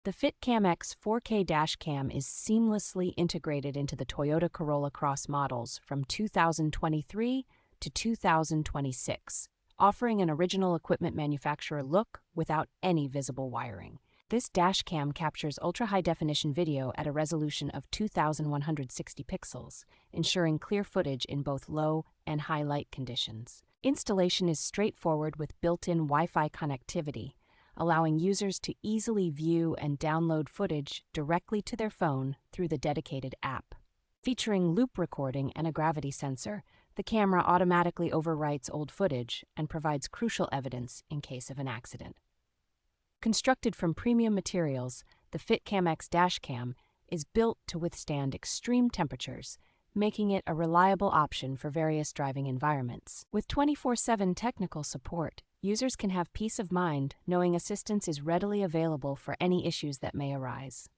The Fitcamx 4K dashcam is seamlessly integrated into the Toyota Corolla Cross models from 2023 to 2026, offering an original equipment manufacturer look without any visible wiring. This dashcam captures ultra-high-definition video at a resolution of 2,160 pixels, ensuring clear footage in both low and high light conditions. Installation is straightforward with built-in Wi-Fi connectivity, allowing users to easily view and download footage directly to their phone through the dedicated app. Featuring loop recording and a gravity sensor, the camera automatically overwrites old footage and provides crucial evidence in case of an accident. Constructed from premium materials, the Fitcamx dashcam is built to withstand extreme temperatures, making it a reliable option for various driving environments. With 24/7 technical support, users can have peace of mind knowing assistance is readily available for any issues that may arise.